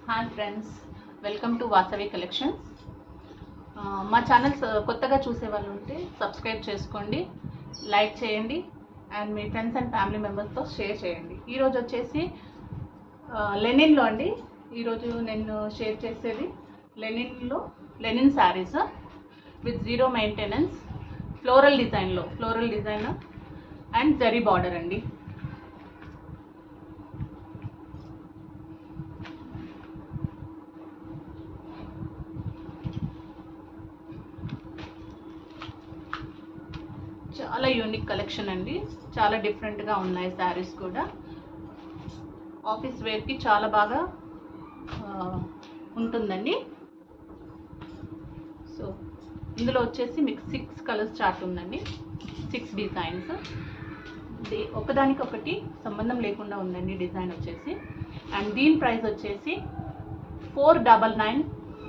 Hi friends, welcome to Vasavi collections. మా channel కొత్తగా చూసే వాళ్ళు ఉంటే సబ్స్క్రైబ్ చేసుకోండి, లైక్ చేయండి అండ్ మీ ఫ్రెండ్స్ అండ్ ఫ్యామిలీ మెంబర్స్తో షేర్ చేయండి. ఈరోజు వచ్చేసి లెనిన్లో అండి. ఈరోజు నేను షేర్ చేసేది linen saris with zero maintenance floral design and zari border అండి. చాలా యూనిక్ కలెక్షన్ అండి, చాలా డిఫరెంట్గా ఉన్నాయి శారీస్ కూడా. ఆఫీస్ వేర్కి చాలా బాగా ఉంటుందండి. సో ఇందులో వచ్చేసి మీకు 6 కలర్స్ చార్ట్ ఉందండి, 6 డిజైన్స్. ఒకదానికొకటి సంబంధం లేకుండా ఉందండి డిజైన్ వచ్చేసి. అండ్ దీని ప్రైస్ వచ్చేసి 499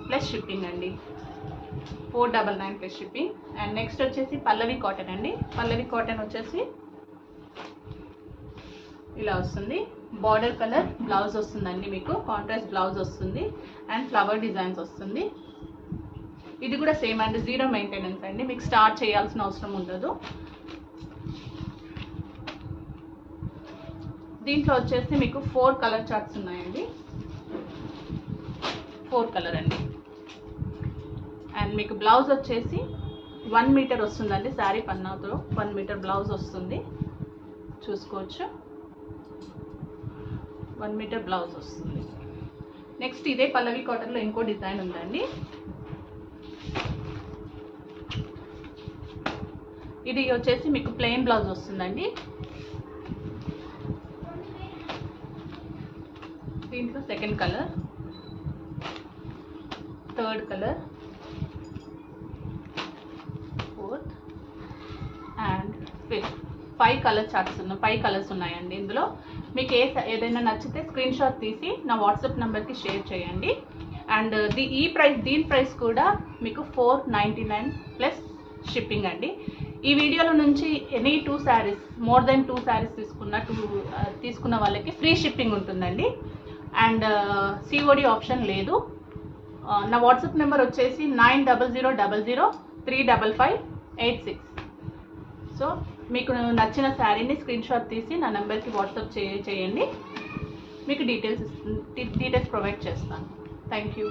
ప్లస్ షిప్పింగ్ అండి, 499 ప్లస్ షిప్పింగ్. అండ్ నెక్స్ట్ వచ్చేసి పల్లవి కాటన్ అండి. పల్లవి కాటన్ వచ్చేసి ఇలా వస్తుంది. బార్డర్ కలర్ బ్లౌజ్ వస్తుందండి, మీకు కాంట్రాస్ట్ బ్లౌజ్ వస్తుంది అండ్ ఫ్లవర్ డిజైన్స్ వస్తుంది. ఇది కూడా సేమ్ అండి, జీరో మెయింటెనెన్స్ అండి, మీకు స్టార్ట్ చేయాల్సిన అవసరం ఉండదు. దీంట్లో వచ్చేసి మీకు 4 కలర్ చార్ట్స్ ఉన్నాయండి, 4 కలర్ అండి. అండ్ మీకు బ్లౌజ్ వచ్చేసి 1 మీటర్ వస్తుందండి, శారీ పన్నాతో 1 మీటర్ బ్లౌజ్ వస్తుంది, చూసుకోవచ్చు. 1 మీటర్ బ్లౌజ్ వస్తుంది. నెక్స్ట్ ఇదే పల్లవి కాటన్లో ఇంకో డిజైన్ ఉందండి. ఇది వచ్చేసి మీకు ప్లెయిన్ బ్లౌజ్ వస్తుందండి. దీంట్లో second colour, third colour, fourth and fifth. 5 colour charts ఉన్నాయి, 5 కలర్స్ ఉన్నాయండి. ఇందులో మీకు ఏదైనా నచ్చితే స్క్రీన్ షాట్ తీసి నా వాట్సాప్ నెంబర్కి షేర్ చేయండి. అండ్ దీని ప్రైస్ కూడా మీకు 499 ప్లస్ షిప్పింగ్ అండి. ఈ వీడియోలో నుంచి any 2 saris, more than 2 saris తీసుకున్న వాళ్ళకి ఫ్రీ షిప్పింగ్ ఉంటుందండి. అండ్ సిఓడి ఆప్షన్ లేదు. నా వాట్సాప్ నెంబర్ వచ్చేసి 9000035586. సో మీకు నచ్చిన శారీని స్క్రీన్ షాట్ తీసి నా నెంబర్కి వాట్సాప్ చేయండి, మీకు డీటెయిల్స్ ప్రొవైడ్ చేస్తాను. Thank you.